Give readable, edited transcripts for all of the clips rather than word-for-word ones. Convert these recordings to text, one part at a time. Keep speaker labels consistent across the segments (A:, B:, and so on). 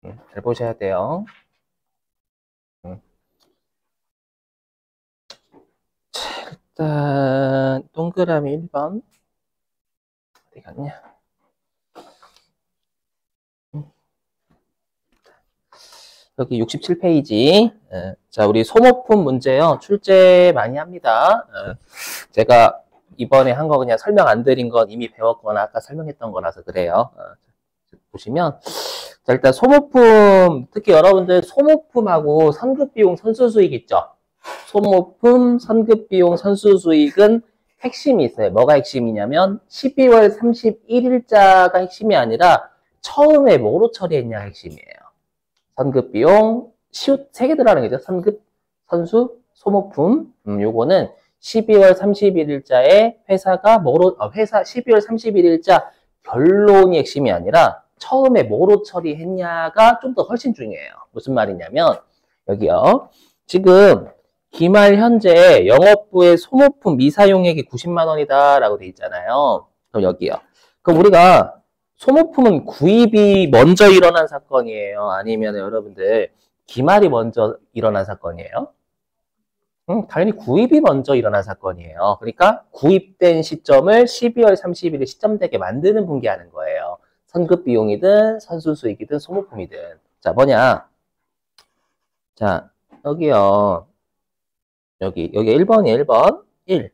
A: 잘 보셔야 돼요. 자, 일단 동그라미 1번 어디 갔냐? 여기 67페이지. 자, 우리 소모품 문제요. 출제 많이 합니다. 제가 이번에 한 거 그냥 설명 안 드린 건 이미 배웠거나 아까 설명했던 거라서 그래요. 보시면 자, 일단 소모품, 특히 여러분들 소모품하고 선급비용 선수수익 있죠? 소모품, 선급비용 선수수익은 핵심이 있어요. 뭐가 핵심이냐면 12월 31일자가 핵심이 아니라 처음에 뭐로 처리했냐 핵심이에요. 선급비용, 시옷 3개 들어가는 거죠. 선급, 선수, 소모품. 요거는 12월 31일자에 회사가 뭐로, 회사 12월 31일자 결론이 핵심이 아니라 처음에 뭐로 처리했냐가 좀 더 훨씬 중요해요. 무슨 말이냐면, 여기요. 지금 기말 현재 영업부의 소모품 미사용액이 90만 원이다 라고 돼 있잖아요. 그럼 여기요. 그럼 우리가 소모품은 구입이 먼저 일어난 사건이에요? 아니면 여러분들 기말이 먼저 일어난 사건이에요? 당연히 구입이 먼저 일어난 사건이에요. 그러니까 구입된 시점을 12월 30일에 시점되게 만드는 분기하는 거예요. 선급 비용이든 선수수익이든 소모품이든. 자, 뭐냐? 자, 여기요. 여기 1번이에요, 1번. 1.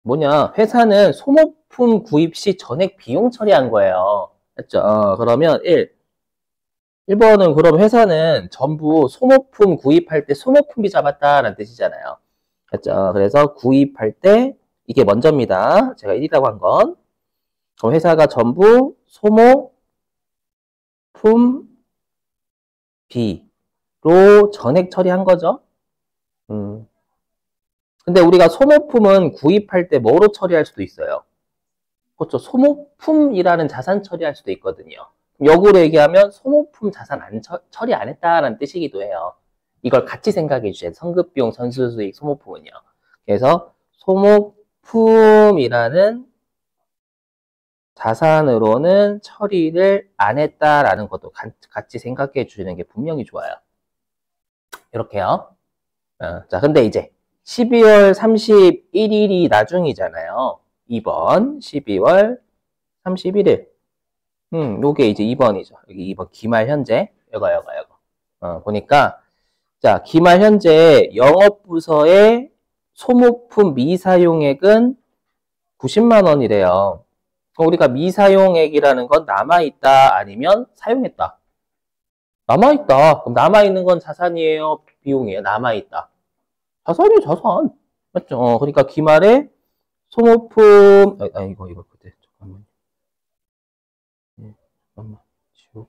A: 뭐냐? 회사는 소모품 구입 시 전액 비용 처리한 거예요. 맞죠? 그러면 1번은 그럼 회사는 전부 소모품 구입할 때 소모품비 잡았다라는 뜻이잖아요. 맞죠? 그래서 구입할 때 이게 먼저입니다. 제가 1이라고 한 건. 그럼 회사가 전부 소모품비로 전액 처리한 거죠. 근데 우리가 소모품은 구입할 때 뭐로 처리할 수도 있어요. 그렇죠. 소모품이라는 자산 처리할 수도 있거든요. 역으로 얘기하면 소모품 자산 처리 안 했다라는 뜻이기도 해요. 이걸 같이 생각해 주셔야 돼요. 선급비용, 선수수익, 소모품은요. 그래서 소모품이라는 자산으로는 처리를 안 했다라는 것도 같이 생각해 주시는 게 분명히 좋아요. 이렇게요. 자, 근데 이제 12월 31일이 나중이잖아요. 2번 12월 31일. 요게 이제 2번이죠. 여기 2번 기말 현재. 요거. 보니까 자, 기말 현재 영업부서의 소모품 미사용액은 90만 원이래요. 그럼 우리가 미사용액이라는 건 남아있다 아니면 사용했다. 남아있다. 그럼 남아있는 건 자산이에요? 비용이에요? 남아있다. 자산이에요, 자산. 맞죠? 그러니까 기말에 소모품, 이거 그때, 잠깐만. 잠깐만, 지우고.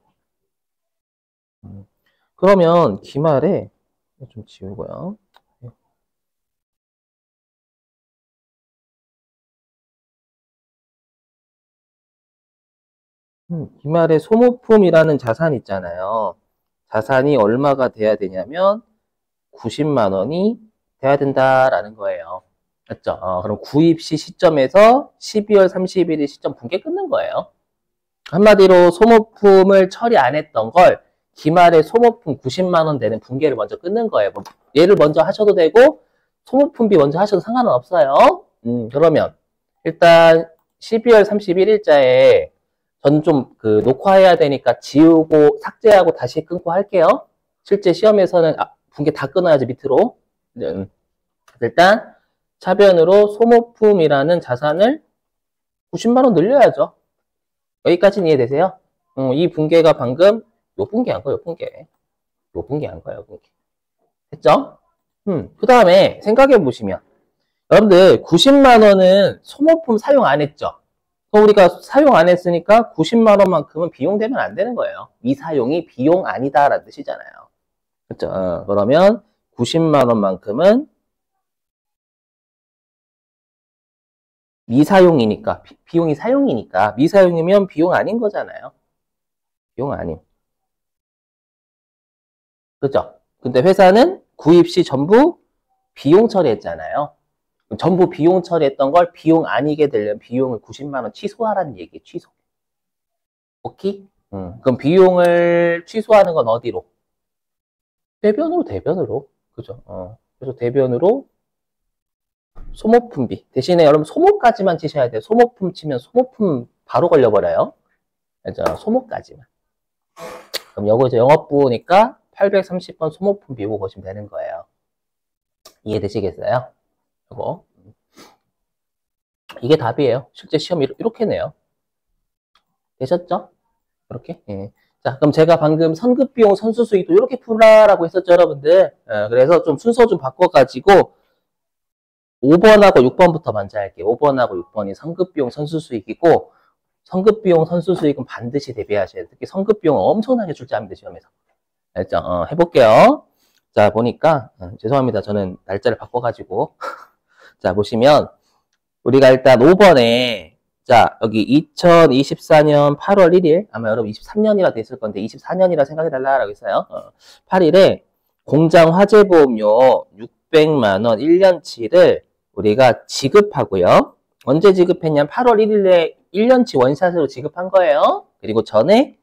A: 그러면 기말에, 좀 지우고요. 기말에 소모품이라는 자산 있잖아요. 자산이 얼마가 돼야 되냐면 90만 원이 돼야 된다라는 거예요. 맞죠? 그럼 구입 시 시점에서 12월 31일 시점 분께 끊는 거예요. 한마디로 소모품을 처리 안 했던 걸 기말에 소모품 90만 원 되는 분계를 먼저 끊는 거예요. 뭐 얘를 먼저 하셔도 되고 소모품비 먼저 하셔도 상관은 없어요. 그러면 일단 12월 31일자에 저는 좀 녹화해야 되니까 지우고 삭제하고 다시 끊고 할게요. 실제 시험에서는 분계 다 끊어야지 밑으로. 일단 차변으로 소모품이라는 자산을 90만 원 늘려야죠. 여기까지는 이해되세요? 이 분계가 방금 요 분계한 거예요, 요 분계. 요 분계한 거예요, 요 분계. 됐죠? 그 다음에 생각해 보시면 여러분들 90만 원은 소모품 사용 안 했죠? 그럼 우리가 사용 안 했으니까 90만 원만큼은 비용되면 안 되는 거예요. 미사용이 비용 아니다라는 뜻이잖아요. 그렇죠? 그러면 90만 원만큼은 미사용이니까 비용이 사용이니까 미사용이면 비용 아닌 거잖아요. 비용 아님. 그죠? 근데 회사는 구입 시 전부 비용 처리했잖아요. 전부 비용 처리했던 걸 비용 아니게 되려면 비용을 90만 원 취소하라는 얘기예요. 취소. 오케이? 그럼 비용을 취소하는 건 어디로? 대변으로. 그죠? 그래서 대변으로 소모품비. 대신에 여러분 소모까지만 치셔야 돼요. 소모품 치면 소모품 바로 걸려버려요. 그죠? 소모까지만. 그럼 요거 이제 영업부니까 830번 소모품 비고 보시면 되는 거예요. 이해되시겠어요? 요거. 이게 답이에요. 실제 시험 이렇게 내요. 되셨죠? 이렇게? 예. 자, 그럼 제가 방금 선급비용 선수수익도 이렇게 풀라라고 했었죠, 여러분들. 그래서 좀 순서 좀 바꿔가지고 5번하고 6번부터 먼저 할게요. 5번하고 6번이 선급비용 선수수익이고 선급비용 선수수익은 반드시 대비하셔야 돼요. 특히 선급비용은 엄청나게 출제합니다, 시험에서. 알죠? 해볼게요. 자, 보니까 죄송합니다. 저는 날짜를 바꿔가지고 자, 보시면 우리가 일단 5번에 자, 여기 2024년 8월 1일, 아마 여러분 23년이라 됐을 건데 24년이라 생각해달라고 했어요. 8일에 공장 화재보험료 600만 원 1년치를 우리가 지급하고요. 언제 지급했냐면 8월 1일에 1년치 원샷으로 지급한 거예요. 그리고 전에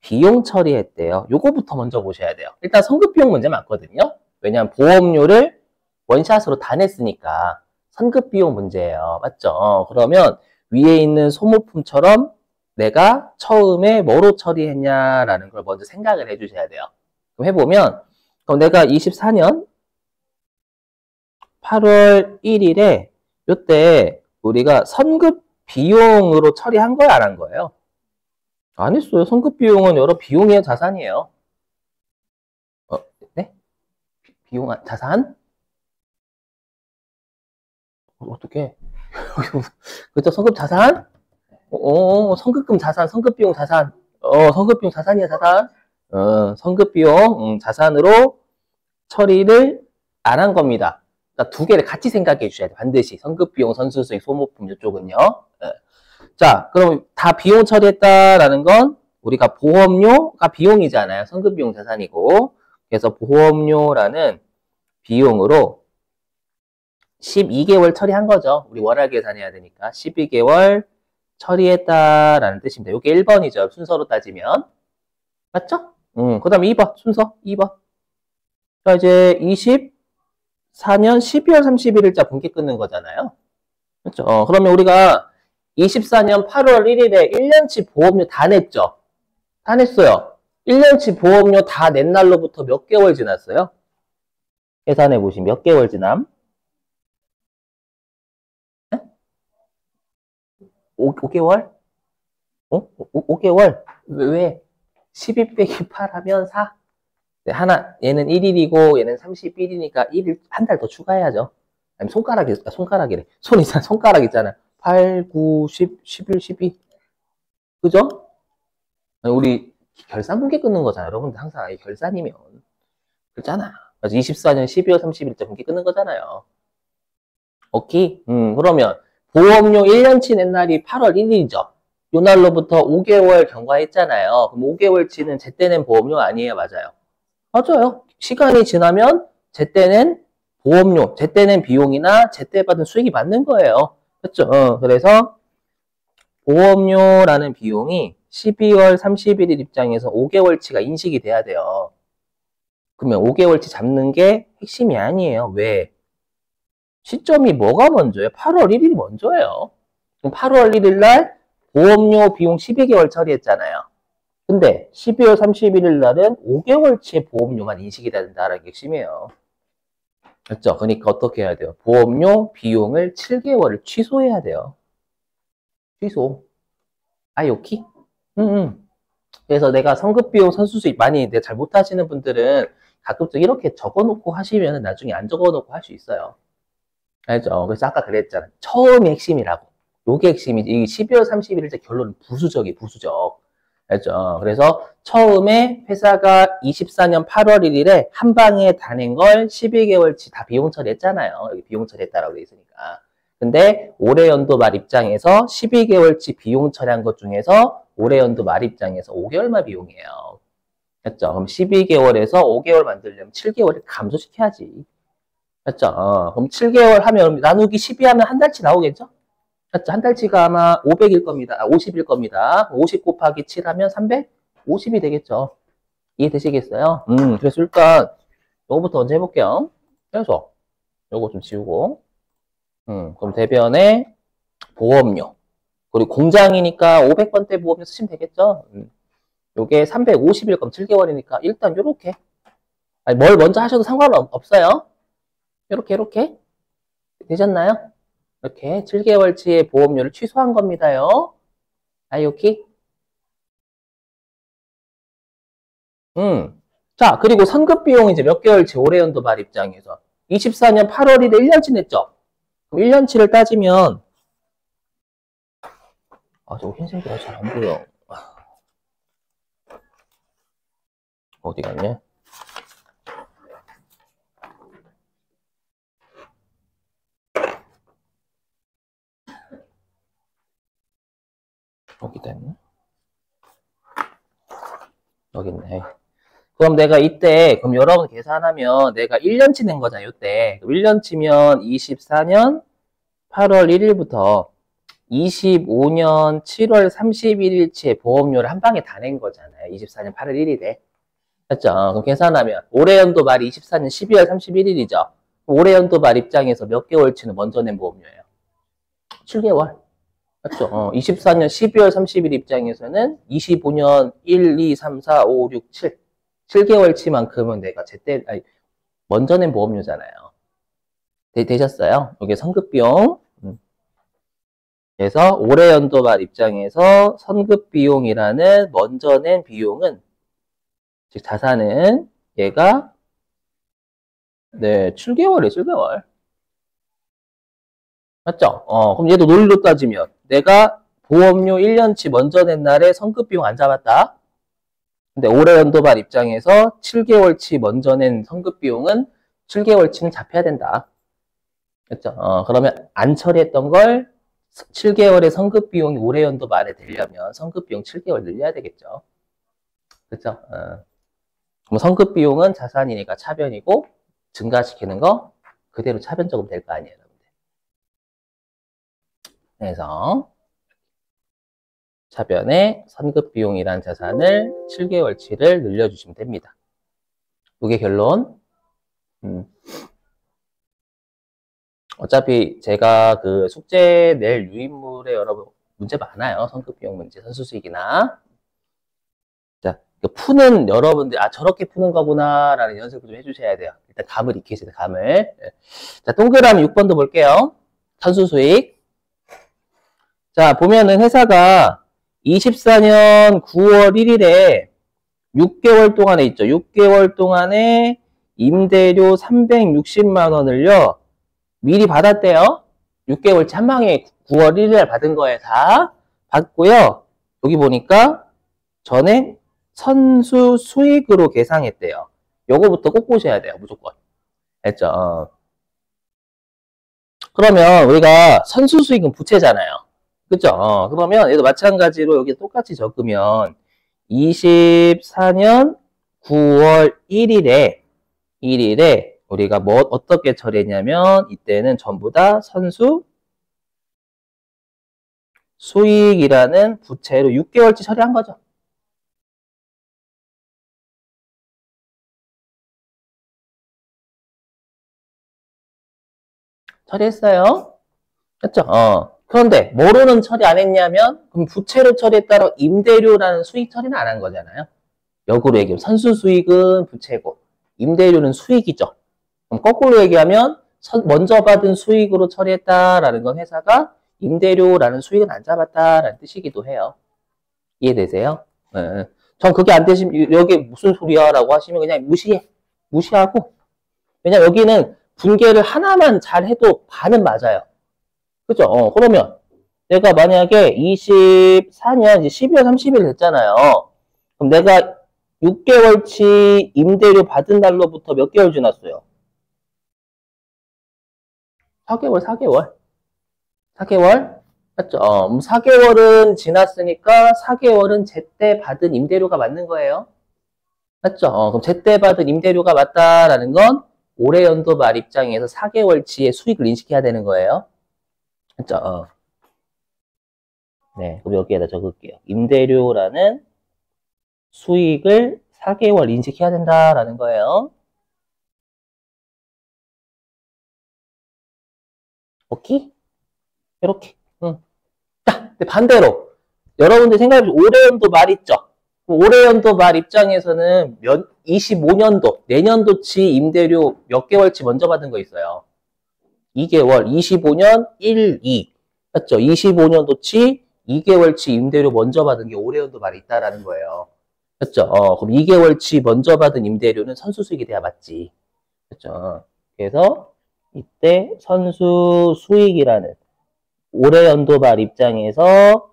A: 비용 처리했대요. 요거부터 먼저 보셔야 돼요. 일단 선급비용 문제 맞거든요. 왜냐하면 보험료를 원샷으로 다 냈으니까 선급비용 문제예요. 맞죠? 그러면 위에 있는 소모품처럼 내가 처음에 뭐로 처리했냐라는 걸 먼저 생각을 해주셔야 돼요. 그럼 해보면 그럼 내가 24년 8월 1일에 요때 우리가 선급 비용으로 처리한 거야, 안 한 거예요? 안 했어요. 선급 비용은 여러 비용이에요, 자산이에요. 네? 비용, 자산? 어떻게? 그죠? 선급 자산? 선급금 자산, 선급비용 자산. 선급비용 자산이야, 자산. 선급비용 자산으로 처리를 안 한 겁니다. 그러니까 두 개를 같이 생각해 주셔야 돼요. 반드시. 선급비용, 선수수익, 소모품 이쪽은요. 자, 그럼 다 비용 처리했다라는 건 우리가 보험료가 비용이잖아요. 선급비용 자산이고. 그래서 보험료라는 비용으로 12개월 처리한 거죠. 우리 월할 계산해야 되니까. 12개월 처리했다라는 뜻입니다. 이게 1번이죠. 순서로 따지면. 맞죠? 그 다음에 2번. 순서 2번. 자, 이제 24년 12월 31일자 분기 끊는 거잖아요. 그렇죠? 그러면 우리가 24년 8월 1일에 1년치 보험료 다 냈죠? 다 냈어요. 1년치 보험료 다 낸 날로부터 몇 개월 지났어요? 계산해 보시면 몇 개월 지남? 5개월? 5개월? 왜? 12 빼기 8 하면 4? 네, 얘는 1일이고 얘는 31일이니까 1일 한 달 더 추가해야죠. 아니, 손가락이래. 손가락 있잖아. 8, 9, 10, 11, 12. 그죠? 우리 결산분기 끊는 거잖아. 여러분들 항상 결산이면. 그렇잖아. 그래서 24년 12월 30일자 분기 끊는 거잖아요. 오케이? 그러면 보험료 1년치 낸 날이 8월 1일이죠. 요 날로부터 5개월 경과했잖아요. 그럼 5개월치는 제때 낸 보험료 아니에요? 맞아요. 맞아요. 시간이 지나면 제때 낸 보험료, 제때 낸 비용이나 제때 받은 수익이 맞는 거예요. 그렇죠? 그래서 보험료라는 비용이 12월 31일 입장에서 5개월치가 인식이 돼야 돼요. 그러면 5개월치 잡는 게 핵심이 아니에요. 왜? 시점이 뭐가 먼저예요? 8월 1일이 먼저예요. 그럼 8월 1일 날 보험료 비용 12개월 처리했잖아요. 근데 12월 31일 날은 5개월치의 보험료만 인식이 된다는 게 핵심이에요. 그렇죠? 그러니까 어떻게 해야 돼요? 보험료 비용을 7개월을 취소해야 돼요. 취소. 오케이? 그래서 내가 선급비용 선수수익 많이 내가 잘 못하시는 분들은 가끔씩 이렇게 적어놓고 하시면 나중에 안 적어놓고 할 수 있어요. 알죠? 그래서 아까 그랬잖아. 처음이 핵심이라고. 요게 핵심이지. 이 12월 31일째 결론은 부수적. 알죠? 그래서 처음에 회사가 24년 8월 1일에 한 방에 다 낸 걸 12개월치 다 비용 처리했잖아요. 여기 비용 처리했다라고 돼 있으니까. 근데 올해 연도 말 입장에서 12개월치 비용 처리한 것 중에서 올해 연도 말 입장에서 5개월만 비용이에요. 됐죠? 그럼 12개월에서 5개월 만들려면 7개월을 감소시켜야지. 됐죠? 그럼 7개월 하면 나누기 12 하면 한 달치 나오겠죠? 맞죠? 한 달치가 아마 500일 겁니다. 50일 겁니다. 50 곱하기 7 하면 300? 50이 되겠죠. 이해되시겠어요? 그래서 일단 요거부터 먼저 해볼게요. 그래서 요거 좀 지우고 그럼 대변에 보험료 그리고 공장이니까 500번대 보험료 쓰시면 되겠죠. 요게 350일 거면 7개월이니까 일단 요렇게 뭘 먼저 하셔도 상관없어요. 요렇게 되셨나요? 이렇게 7개월치의 보험료를 취소한 겁니다요. 아이오키? 자, 그리고 선급 비용 이제 몇 개월치 올해 연도 말 입장에서 24년 8월 1일 1년치 냈죠? 그럼 1년치를 따지면 저거 흰색이라 잘 안 보여. 어디 갔냐? 여기다 있나? 여기 있네. 그럼 내가 이때, 그럼 여러분 계산하면 내가 1년치 낸 거잖아요, 이때. 1년치면 24년 8월 1일부터 25년 7월 31일치의 보험료를 한 방에 다 낸 거잖아요. 24년 8월 1일에. 맞죠? 그럼 계산하면 올해 연도 말이 24년 12월 31일이죠. 올해 연도 말 입장에서 몇 개월치는 먼저 낸 보험료예요? 7개월. 맞죠? 24년 12월 30일 입장에서는 25년 1, 2, 3, 4, 5, 6, 7. 7개월치만큼은 내가 먼저 낸 보험료잖아요. 되셨어요? 이게 선급비용. 그래서 올해 연도 말 입장에서 선급비용이라는 먼저 낸 비용은, 즉 자산은 얘가 7개월이에요, 7개월. 맞죠? 그럼 얘도 논리로 따지면 내가 보험료 1년치 먼저 낸 날에 선급비용 안 잡았다. 근데 올해 연도 말 입장에서 7개월치 먼저 낸 선급비용은 7개월치는 잡혀야 된다. 그렇죠? 그러면 안 처리했던 걸 7개월의 선급비용이 올해 연도 말에 되려면 선급비용 7개월 늘려야 되겠죠. 그렇죠? 그럼 선급비용은 자산이니까 차변이고 증가시키는 거 그대로 차변적으로 될 거 아니에요. 그래서 차변에 선급비용이란 자산을 7개월치를 늘려주시면 됩니다. 이게 결론. 어차피 제가 그 숙제 낼 유인물에 여러분 문제 많아요. 선급비용 문제, 선수수익이나. 자, 푸는 여러분들, 저렇게 푸는 거구나 라는 연습을 좀 해주셔야 돼요. 일단 감을 익히세요, 감을. 자, 동그라미 6번도 볼게요. 선수수익. 자, 보면은 회사가 24년 9월 1일에 6개월 동안에 있죠. 6개월 동안에 임대료 360만 원을요. 미리 받았대요. 6개월치 한 방에 9월 1일에 받은 거에 다 받고요. 여기 보니까 전에 선수 수익으로 계상했대요. 요거부터 꼭 보셔야 돼요. 무조건. 됐죠? 그러면 우리가 선수 수익은 부채잖아요. 그죠? 그러면 얘도 마찬가지로 여기 똑같이 적으면 24년 9월 1일에 우리가 어떻게 처리했냐면 이때는 전부 다 선수 수익이라는 부채로 6개월치 처리한 거죠. 처리했어요. 그렇죠? 그런데 뭐로는 처리 안 했냐면 그럼 부채로 처리했다고 임대료라는 수익 처리는 안 한 거잖아요. 역으로 얘기하면 선수 수익은 부채고 임대료는 수익이죠. 그럼 거꾸로 얘기하면 먼저 받은 수익으로 처리했다라는 건 회사가 임대료라는 수익은 안 잡았다라는 뜻이기도 해요. 이해되세요? 네. 전 그게 안 되시면 여기 무슨 소리야 라고 하시면 그냥 무시하고 왜냐면 여기는 분계를 하나만 잘 해도 반은 맞아요. 그죠? 그러면 내가 만약에 24년 이제 12월 30일 됐잖아요. 그럼 내가 6개월치 임대료 받은 날로부터 몇 개월 지났어요? 4개월. 맞죠? 4개월은 지났으니까 4개월은 제때 받은 임대료가 맞는 거예요. 맞죠? 그럼 제때 받은 임대료가 맞다라는 건 올해 연도 말 입장에서 4개월치의 수익을 인식해야 되는 거예요. 맞죠? 네, 그럼 여기에다 적을게요. 임대료라는 수익을 4개월 인식해야 된다라는 거예요. 오케이? 이렇게. 응. 자, 근데 반대로 여러분들 생각해보시면 올해연도 말 있죠? 올해연도 말 입장에서는 25년도, 내년도치 임대료 몇 개월치 먼저 받은 거 있어요. 2개월, 25년 1, 2. 맞죠? 25년도치 2개월치 임대료 먼저 받은 게 올해연도 말이 있다라는 거예요. 그렇죠? 그럼 2개월치 먼저 받은 임대료는 선수수익이 돼야 맞지. 그렇죠? 그래서 이때 선수수익이라는 올해연도 말 입장에서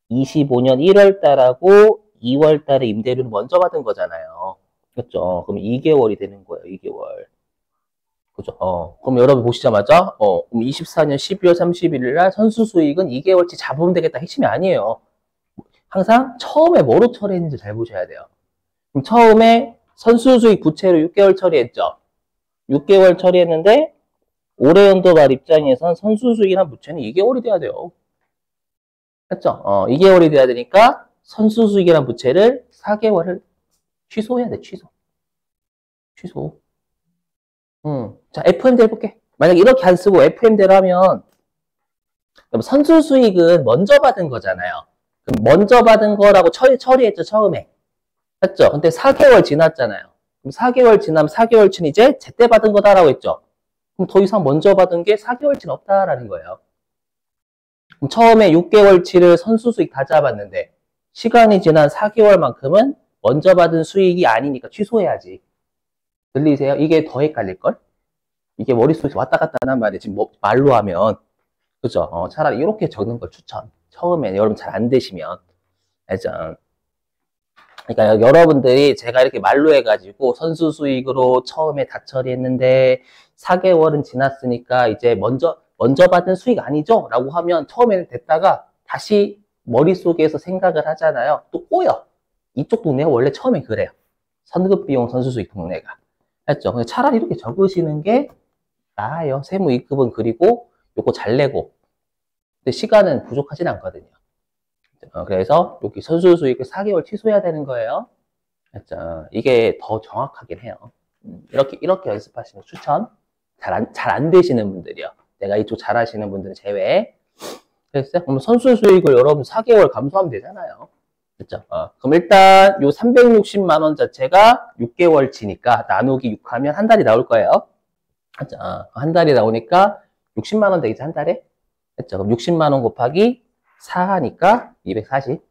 A: 25년 1월 달하고 2월 달에 임대료를 먼저 받은 거잖아요. 그렇죠? 그럼 2개월이 되는 거예요. 2개월. 그죠? 그럼 여러분 보시자마자, 그럼 24년 12월 31일 날 선수 수익은 2개월치 잡으면 되겠다. 핵심이 아니에요. 항상 처음에 뭐로 처리했는지 잘 보셔야 돼요. 그럼 처음에 선수 수익 부채로 6개월 처리했죠? 6개월 처리했는데, 올해 연도 말 입장에선 선수 수익이란 부채는 2개월이 돼야 돼요. 그렇죠? 2개월이 돼야 되니까 선수 수익이란 부채를 4개월을 취소해야 돼, 취소. 자, FM대로 해볼게. 만약 이렇게 안 쓰고 FM대로 하면, 그럼 선수 수익은 먼저 받은 거잖아요. 그럼 먼저 받은 거라고 처리했죠, 처음에. 맞죠? 근데 4개월 지났잖아요. 그럼 4개월 지나면 4개월치는 이제 제때 받은 거다라고 했죠. 그럼 더 이상 먼저 받은 게 4개월치는 없다라는 거예요. 그럼 처음에 6개월치를 선수 수익 다 잡았는데, 시간이 지난 4개월만큼은 먼저 받은 수익이 아니니까 취소해야지. 들리세요? 이게 더 헷갈릴걸? 이게 머릿속에 왔다 갔다 하는 말이 지금 말로 하면, 그죠? 차라리 이렇게 적는 걸 추천. 처음에 여러분 잘 안 되시면. 알죠? 그러니까 여러분들이 제가 이렇게 말로 해가지고 선수 수익으로 처음에 다 처리했는데 4개월은 지났으니까 이제 먼저 받은 수익 아니죠? 라고 하면 처음에는 됐다가 다시 머릿속에서 생각을 하잖아요. 또 꼬여. 이쪽 동네가 원래 처음에 그래요. 선급비용 선수 수익 동네가. 했죠? 차라리 이렇게 적으시는 게 나아요. 세무 2급은 그리고 요거 잘 내고. 근데 시간은 부족하진 않거든요. 그래서 여기 선수 수익을 4개월 취소해야 되는 거예요. 했죠? 이게 더 정확하긴 해요. 이렇게 연습하시는 추천. 잘 안 되시는 분들이요. 내가 이쪽 잘 하시는 분들은 제외. 그랬어요? 그럼 선수 수익을 여러분 4개월 감소하면 되잖아요. 그렇죠? 그럼 일단 요 360만 원 자체가 6개월치니까 나누기 6 하면 한 달이 나올 거예요. 그렇죠? 한 달이 나오니까 60만 원 되겠죠, 한 달에? 그렇죠? 그럼 60만 원 곱하기 4 하니까 240.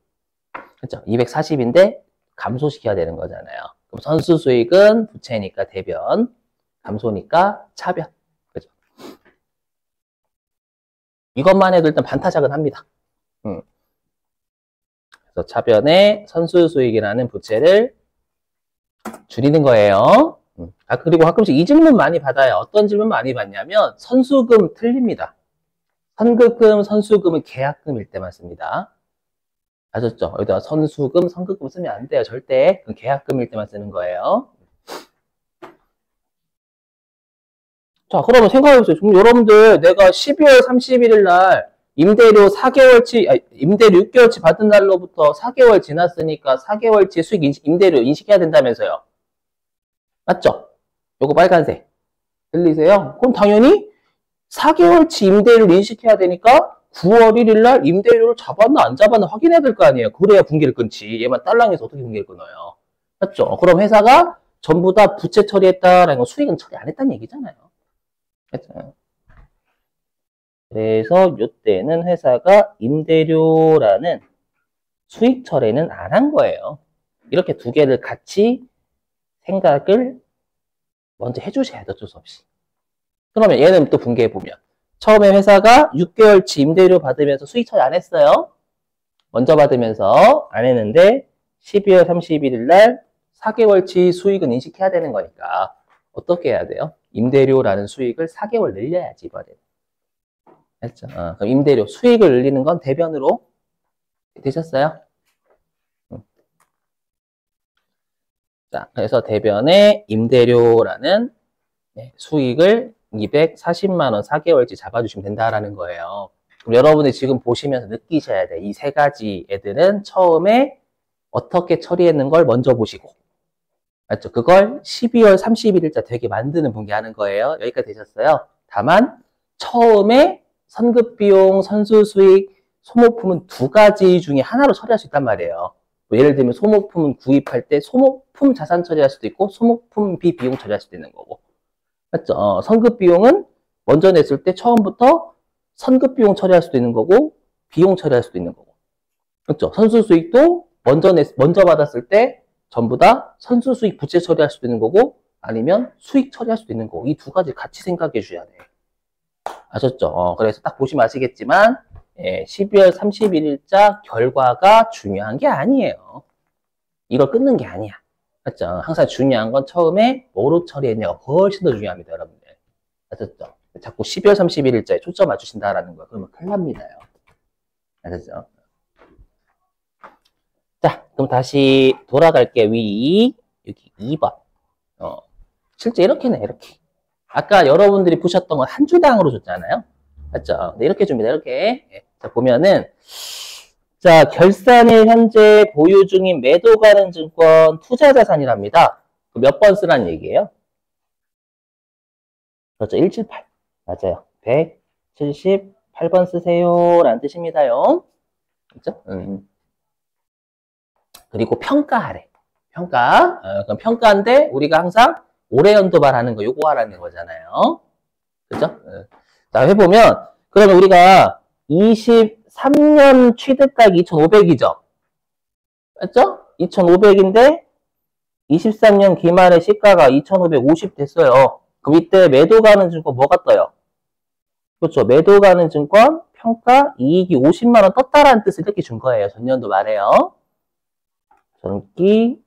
A: 그렇죠? 240인데 감소시켜야 되는 거잖아요. 그럼 선수 수익은 부채니까 대변, 감소니까 차변. 그죠? 이것만 해도 일단 반타작은 합니다. 그래서 차변에 선수 수익이라는 부채를 줄이는 거예요. 그리고 가끔씩 이 질문 많이 받아요. 어떤 질문 많이 받냐면 선수금 틀립니다. 선급금, 선수금은 계약금일 때만 씁니다. 아셨죠? 여기다 선수금, 선급금 쓰면 안 돼요. 절대. 그건 계약금일 때만 쓰는 거예요. 자, 그러면 생각해보세요. 여러분들 내가 12월 31일 날 임대료 4개월치, 임대료 6개월치 받은 날로부터 4개월 지났으니까 4개월치 수익 임대료 인식해야 된다면서요. 맞죠? 요거 빨간색. 들리세요? 그럼 당연히 4개월치 임대료를 인식해야 되니까 9월 1일 날 임대료를 잡았나 안 잡았나 확인해야 될 거 아니에요. 그래야 분기를 끊지. 얘만 딸랑해서 어떻게 분기를 끊어요. 맞죠? 그럼 회사가 전부 다 부채 처리했다라는 건 수익은 처리 안 했다는 얘기잖아요. 그렇죠? 그래서 이때는 회사가 임대료라는 수익 처리는 안 한 거예요. 이렇게 두 개를 같이 생각을 먼저 해주셔야 돼, 어쩔 수 없이. 그러면 얘는 또 분개해보면 처음에 회사가 6개월치 임대료 받으면서 수익 처리 안 했어요. 먼저 받으면서 안 했는데 12월 31일 날 4개월치 수익은 인식해야 되는 거니까 어떻게 해야 돼요? 임대료라는 수익을 4개월 늘려야지 이번에. 했죠? 그럼 임대료 수익을 늘리는 건 대변으로 되셨어요? 자, 그래서 대변에 임대료라는 수익을 240만 원 4개월치 잡아주시면 된다라는 거예요. 그럼 여러분이 지금 보시면서 느끼셔야 돼. 이 세 가지 애들은 처음에 어떻게 처리했는 걸 먼저 보시고. 맞죠? 그걸 12월 31일자 되게 만드는 분기하는 거예요. 여기까지 되셨어요. 다만 처음에 선급비용, 선수수익, 소모품은 두 가지 중에 하나로 처리할 수 있단 말이에요. 뭐 예를 들면 소모품은 구입할 때 소모품 자산 처리할 수도 있고 소모품 비비용 처리할 수도 있는 거고. 맞죠? 선급비용은 먼저 냈을 때 처음부터 선급비용 처리할 수도 있는 거고 비용 처리할 수도 있는 거고. 그렇죠? 선수수익도 먼저 받았을 때 전부 다 선수수익 부채 처리할 수도 있는 거고 아니면 수익 처리할 수도 있는 거고 이 두 가지 같이 생각해 주셔야 돼. 아셨죠? 그래서 딱 보시면 아시겠지만 12월 31일자 결과가 중요한 게 아니에요. 이걸 끊는 게 아니야. 맞죠? 항상 중요한 건 처음에 뭐로 처리했냐가 훨씬 더 중요합니다, 여러분들. 아셨죠? 자꾸 12월 31일자에 초점 맞추신다라는 거야. 그러면 큰일 납니다요. 아셨죠? 자, 그럼 다시 돌아갈게. 여기 2번. 실제 이렇게네, 이렇게. 아까 여러분들이 보셨던 건 한 주당으로 줬잖아요. 맞죠? 네, 이렇게 줍니다, 이렇게. 자, 보면은, 자, 결산일 현재 보유 중인 매도 가능 증권 투자 자산이랍니다. 몇 번 쓰라는 얘기예요? 그렇죠, 178. 맞아요. 178번 쓰세요. 라는 뜻입니다요. 그렇죠? 그리고 평가하래. 평가. 그럼 평가인데 우리가 항상 올해 연도말 하는 거 요거 하라는 거잖아요. 그죠? 자, 해보면 그러면 우리가 23년 취득가액 2,500이죠. 맞죠? 2,500인데 23년 기말의 시가가 2,550 됐어요. 그럼 이때 매도 가는 증권 뭐가 떠요? 그렇죠. 매도 가는 증권 평가 이익이 50만 원 떴다라는 뜻을 이렇게 준 거예요. 전년도 말에요. 전기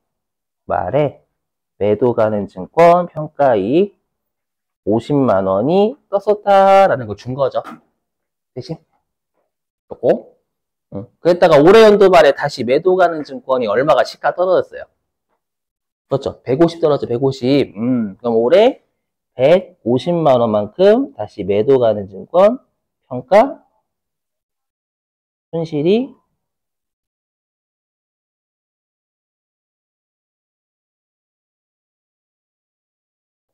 A: 말에 매도 가는 증권 평가이익 50만 원이 떴었다라는 걸 준 거죠. 대신 요거. 그랬다가 올해 연도 말에 다시 매도 가는 증권이 얼마가 시가 떨어졌어요. 그렇죠. 150 떨어져 150. 그럼 올해 150만 원만큼 다시 매도 가는 증권 평가 손실이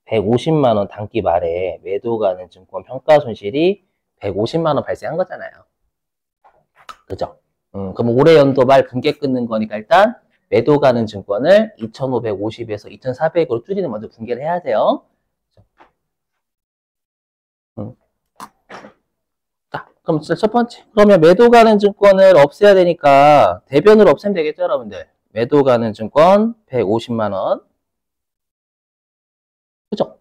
A: 150만 원 단기 말에 매도 가는 증권 평가 손실이 150만 원 발생한 거잖아요. 그죠? 그럼 올해 연도 말 분기 끊는 거니까 일단 매도 가는 증권을 2,550에서 2,400으로 줄이는 먼저 분기를 해야 돼요. 자, 그럼 첫 번째. 그러면 매도 가는 증권을 없애야 되니까 대변으로 없애면 되겠죠, 여러분들? 매도 가는 증권 150만 원. 그죠?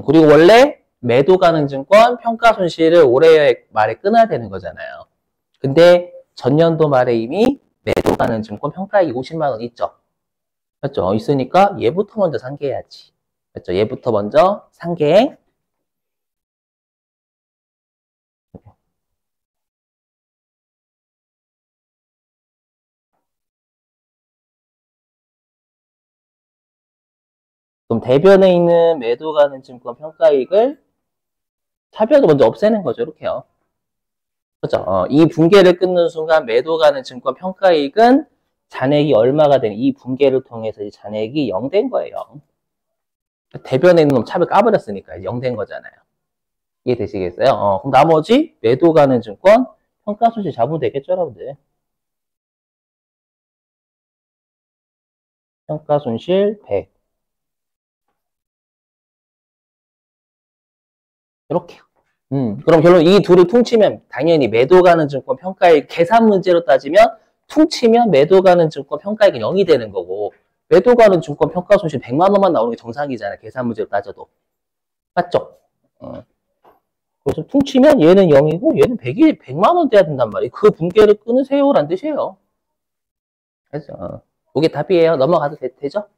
A: 그리고 원래 매도 가는 증권 평가 손실을 올해 말에 끊어야 되는 거잖아요. 근데 전년도 말에 이미 매도 가는 증권 평가이익 50만 원 있죠? 맞죠? 있으니까 얘부터 먼저 상계해야지. 맞죠? 얘부터 먼저 상계. 그럼 대변에 있는 매도 가는 증권 평가이익을 차별도 먼저 없애는 거죠. 이렇게요. 그죠? 이 분계를 끊는 순간 매도 가는 증권 평가이익은 잔액이 얼마가 되는 이 분계를 통해서 이 잔액이 0 된 거예요. 대변에 있는 놈 차별 까버렸으니까 0 된 거잖아요. 이해되시겠어요? 그럼 나머지 매도 가는 증권 평가 손실 잡으면 되겠죠, 여러분들? 평가 손실 100. 이렇게요. 그럼 결론 이 둘을 퉁치면 당연히 매도 가는 증권 평가액 계산 문제로 따지면 퉁치면 매도 가는 증권 평가액이 0이 되는 거고 매도 가는 증권 평가 손실 100만 원만 나오는 게 정상이잖아요. 계산 문제로 따져도. 맞죠? 그래서 퉁치면 얘는 0이고 얘는 100만 원 돼야 된단 말이에요. 그 분계를 끊으세요라는 뜻이에요. 그래서 이게 답이에요. 넘어가도 되죠?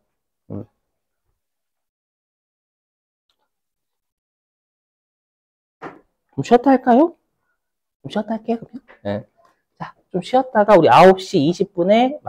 A: 좀 쉬었다 할까요? 좀 쉬었다 할게요, 그러면. 네. 자, 좀 쉬었다가 우리 9시 20분에